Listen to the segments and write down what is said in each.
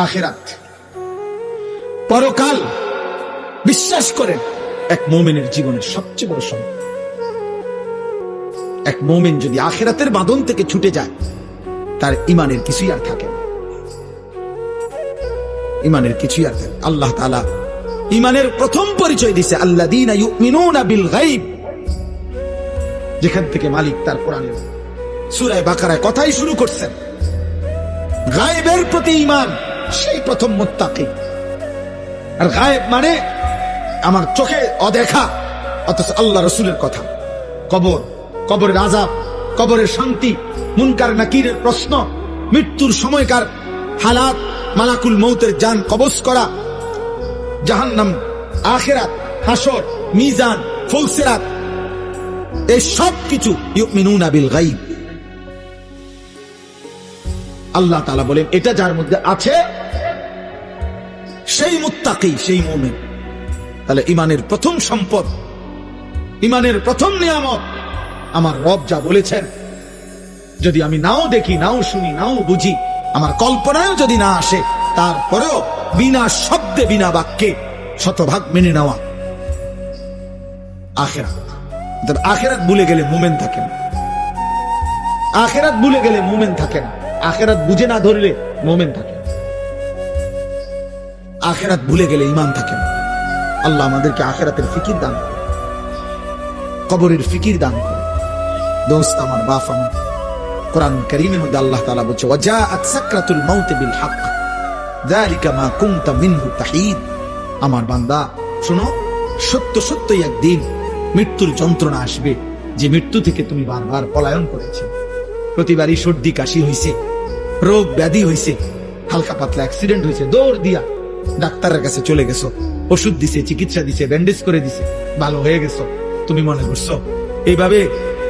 আখিরাত, পরকাল বিশ্বাস করেন এক মুমিনের জীবনের সবচেয়ে বড় সম্পদ। এক মুমিন যদি আখিরাতের বাঁধন থেকে ছুটে যায়, তার ইমানের কিছুই আর থাকে না। ইমানের কিছুই আর থাকে। আল্লাহ তাআলা ইমানের প্রথম পরিচয় দিয়েছে আল্লাযীনা ইউমিনুনা বিল গায়ব, যেখান থেকে মালিক তার কোরআনে সূরা বাকারায় কথাই শুরু করছেন। গায়বের প্রতি ঈমান, সেই প্রথম মুত্তাকি। আর গায়ব মানে আমার চোখে অদেখা, অথচ আল্লাহ রাসূলের কথা। কবর, কবরের আযাব, কবরের শান্তি, মুনকার নাকিরের প্রশ্ন, মৃত্যুর সময়কার হালাত, মালাকুল মউতের জান কবজ করা, জাহান্নাম, আখিরাত, হাসর, মিজান, ফুলসিরাত, এই সব কিছু ইউমিনুনা বিল গায়ব। আল্লাহ তাআলা বলেন এটা যার মধ্যে আছে সেই মুত্তাকি, সেই মুমিন। তাহলে ইমানের প্রথম সম্পদ, ইমানের প্রথম নিয়ামত আমার রব যা বলেছেন, যদি আমি নাও দেখি, নাও শুনি, নাও বুঝি, আমার কল্পনায়ও যদি না আসে, তারপরেও বিনা শব্দে, বিনা বাক্যে শতভাগ মেনে নেওয়া। আখিরাত, আখিরাত ভুলে গেলে মুমিন থাকে না। আখিরাত ভুলে গেলে মুমিন থাকে না। আখিরাত বুঝে না ধরলে মুমিন থাকে না। আখিরাত ভুলে গেলে ঈমান থাকে না। আল্লাহ আমাদেরকে আখিরাতের ফিকির দান করে, কবরের ফিকির দান করে। দোস্ত আমার, বাপ আমার, কোরআন কারীমের মধ্যে আল্লাহ তাআলা বলছে ওয়াজাআত সাকরাতুল মাউত বিল হক যালিকা মা কুনতা মিনহু তাহিদ। আমার বান্দা শোনো, সত্য সত্যই একদিন মৃত্যুর যন্ত্রণা আসবে, যে মৃত্যু থেকে তুমি বারবার পলায়ন করেছো। প্রতিবারই সর্দি কাশি হয়েছে, রোগ ব্যাধি হয়েছে, হালকা পাতলা অ্যাক্সিডেন্ট হয়েছে, দৌড় দিয়া ডাক্তারের কাছে চলে গেছো, ওষুধ দিছে, চিকিৎসা দিছে, ব্যান্ডেজ করে দিছে, ভালো হয়ে গেছো। তুমি মনে করছো এইভাবে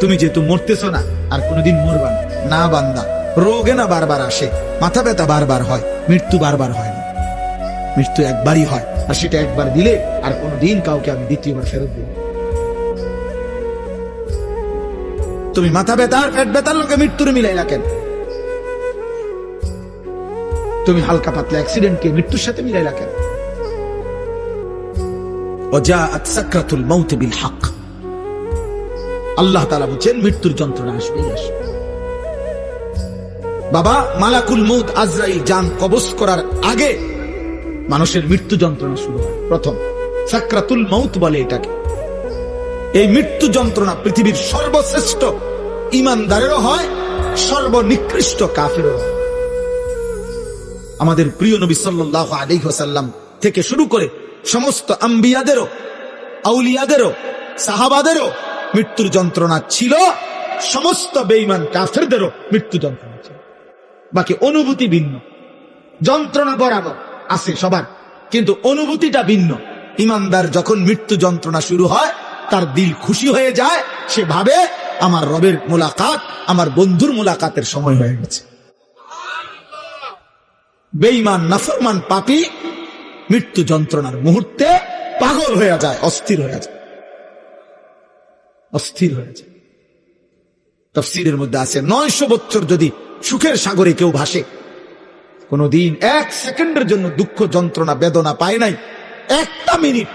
তুমি যেহেতু মরতেছো না, আর কোনোদিন মরবা না। না বান্দা, রোগে না বারবার আসে, মাথা ব্যথা বারবার হয়, মৃত্যু বারবার হয় না। মৃত্যু একবারই হয়, আর সেটা একবার দিলে আর কোনোদিন কাউকে আমি দ্বিতীয়বার ফেরত দিই। তুমি মাথা ব্যথা আর পেট ব্যথার লোকে মৃত্যুর মিলাই রাখেন, তুমি হালকা পাতলা অ্যাক্সিডেন্টকে মৃত্যুর সাথে মিলাই রাখেন। ওয়াজাআত সাকরাতুল মাউত বিল হক। আল্লাহ তাআলা বলেন মৃত্যুর যন্ত্রণা আসবেই আসবে। বাবা, মালাকুল মউত আজরাইল জান কবজ করার আগে মানুষের মৃত্যু যন্ত্রণা শুরু হয়। প্রথম সাকরাতুল মাউত বলে এটাকে। এই মৃত্যু যন্ত্রণা পৃথিবীর সর্বশ্রেষ্ঠ ঈমানদারেরও হয়, সর্বনিকৃষ্ট কাফেরও হয়। আমাদের প্রিয় নবী সাল্লাল্লাহু আলাইহি ওয়াসাল্লাম থেকে শুরু করে সমস্ত আম্বিয়াদেরও, আউলিয়াদেরও, সাহাবাদেরও মৃত্যুর যন্ত্রণা ছিল, সমস্ত বেঈমান কাফেরদেরও মৃত্যু যন্ত্রণা ছিল। বাকি অনুভূতি ভিন্ন, যন্ত্রণা বরাবর আছে সবার, কিন্তু অনুভূতিটা ভিন্ন। ঈমানদার যখন মৃত্যু যন্ত্রণা শুরু হয়, তার দিল খুশি হয়ে যায়, সে ভাবে আমার রবের মুলাকাত, আমার বন্ধুর মুলাকাতের সময় হয়ে গেছে। বেঈমান, নাফরমান, পাপী মৃত্যু যন্ত্রণার মুহূর্তে পাগল হয়ে যায়, অস্থির হয়ে যায়, অস্থির হয়ে যায়। তাফসীরের মধ্যে আছে 900 বছর যদি সুখের সাগরে কেউ ভাসে, কোনদিন 1 সেকেন্ডের জন্য দুঃখ, যন্ত্রণা, বেদনা পায় নাই, একটা মিনিট,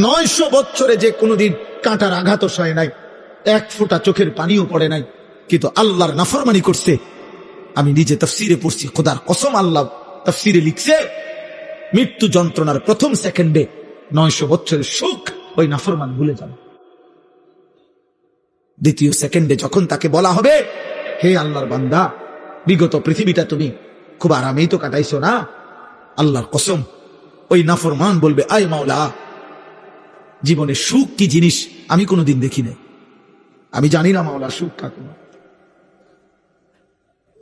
900 বছরে যে কোনদিন কাঁটার আঘাতও সয় নাই, 1 ফোঁটা চোখের পানিও পড়ে নাই, কিন্তু আল্লাহর নাফরমানি করছে। আমি নিজে তাফসীরে পড়ছি, খোদার কসম, আল্লাহ তাফসীরে লিখছে মৃত্যু যন্ত্রণার প্রথম সেকেন্ডে 900 বছরের সুখ ওই নাফরমান ভুলে যাবে। দ্বিতীয় সেকেন্ডে যখন তাকে বলা হবে, হে আল্লাহর বান্দা, বিগত পৃথিবীটা তুমি খুব আরামেই তো কাটাইছো না, আল্লাহর কসম ওই নাফরমান বলবে, আয় মাওলা, জীবনে সুখ কি জিনিস আমি কোনোদিন দেখি নাই, আমি জানি না মাওলা সুখ কাকে।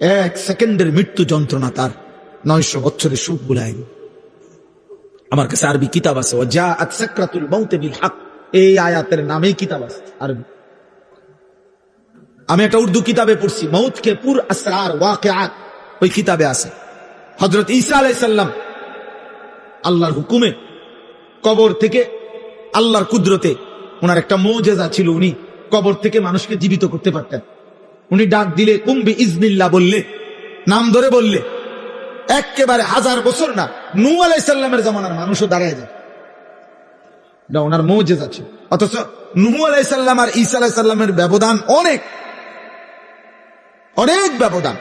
1 সেকেন্ডের মৃত্যু যন্ত্রণা তার 900 বছরের সুখ বুলাই। আমার কাছে আরবি কিতাব আছে, ওয়াজাআত সাকরাতুল মাউত বিল হক, এই আয়াতের নামেই কিতাব আছে আরবি। আমি একটা উর্দু কিতাবে পড়ছি, মউত কে পুর আসরার ওয়াকিআত, ওই কিতাবে আছে হযরত ঈসা আলাইহিস সালাম আল্লাহর হুকুমে কবর থেকে, আল্লাহর কুদরতে, ওনার একটা মুজিজা ছিল, উনি কবর থেকে মানুষকে জীবিত করতে পারতেন। উনি ডাক দিলে, কুম বিইজনিল্লাহ বললে, নাম ধরে বললে একেবারে 1000 বছর না, নূহ আলাইহিস সালামের জামানার মানুষও দাঁড়ায় যায়, এটা ওনার মুজিজা ছিল। অথচ নূহ আলাইহিস সালাম আর ঈসা আলাইহিস সালামের ব্যবধান অনেক অনেক ব্যবধান।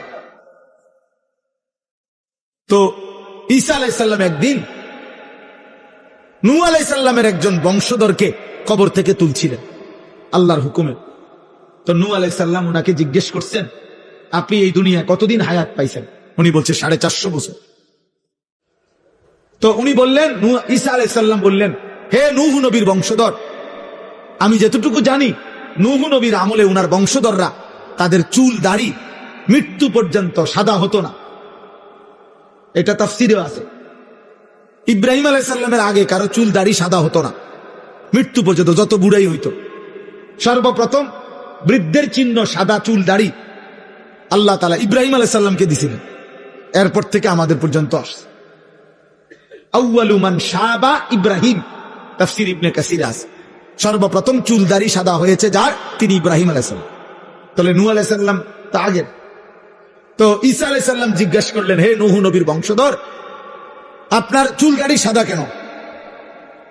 তো ঈসা আলাইহিস সালাম একদিন নূহ আলাইহিস সালামের একজন বংশধরকে কবর থেকে তুলছিলেন আল্লাহর হুকুমে। তো নূহ আলাইহিস সালাম ওনাকে জিজ্ঞেস করছেন, আপনি এই দুনিয়া কতদিন হায়াত পাইছেন? উনি বলছে 450 বছর। তো উনি বললেন, ঈসা আলাইহিস সালাম বললেন, হে নূহ নবীর বংশধর, আমি যতটুকু জানি নূহ নবীর আমলে উনার বংশধররা তাদের চুল দাড়ি মৃত্যু পর্যন্ত সাদা হতো না। এটা তাফসীরে আছে। ইব্রাহিম আলাইহিস সালামের আগে কারো চুল দাড়ি সাদা হতো না মৃত্যু পর্যন্ত, যত বুড়াই হইতো। সর্বপ্রথম বৃদ্ধের চিহ্ন সাদা চুল দাড়ি আল্লাহ তাআলা ইব্রাহিম আলাইহিস সালামকে দিয়েছিলেন, এরপর থেকে আমাদের পর্যন্ত আসছে। আউয়ালু মান শাবা ইব্রাহিম, তাফসীর ইবনে কাসির আছে। সর্বপ্রথম চুল দাড়ি সাদা হয়েছে যার, তিনি ইব্রাহিম আলাইহিস সালাম। তাহলে নূহ আলাইহিস সালাম তা আগে। তো ঈসা আলাইহিস সালাম জিজ্ঞাসা করলেন, হে নূহ নবীর বংশধর, আপনার চুল দাড়ি সাদা কেন?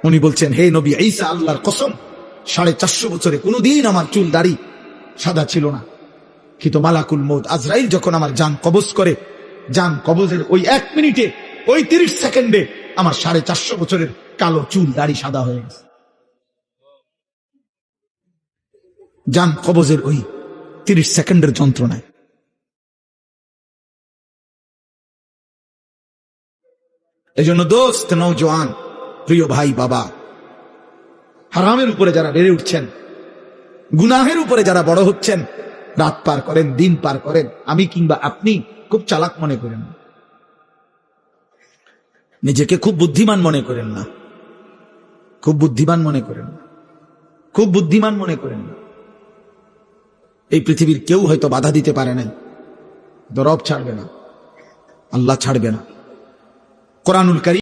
উনি বলছেন, হে নবী ঈসা, আল্লাহর কসম 450 বছরে কোনদিন আমার চুল দাড়ি সাদা ছিল না, কিন্তু মালাকুল মউত আজরাইল যখন আমার জান কবজ করে, জান কবজের ওই 1 মিনিটে, ওই 30 সেকেন্ডে আমার 450 বছরের কালো চুল দাড়ি সাদা হয়ে গেছে। জান কবজের ওই 30 সেকেন্ডের যন্ত্রণায়। এই জন্য দোস্ত, নওজোয়ান, প্রিয় ভাই, বাবা, হারামের উপরে যারা বেড়ে উঠছেন, গুনাহের উপরে যারা বড় হচ্ছেন, রাত পার করেন, দিন পার করেন, আমি কিংবা আপনি খুব চালাক মনে করেন না, নিজেকে খুব বুদ্ধিমান মনে করেন না, খুব বুদ্ধিমান মনে করেন না, খুব বুদ্ধিমান মনে করেন না। এই পৃথিবীর কেউ হয়তো বাধা দিতে পারে নাই, রব ছাড়বে না, আল্লাহ ছাড়বে না। কোরআনুল কারীম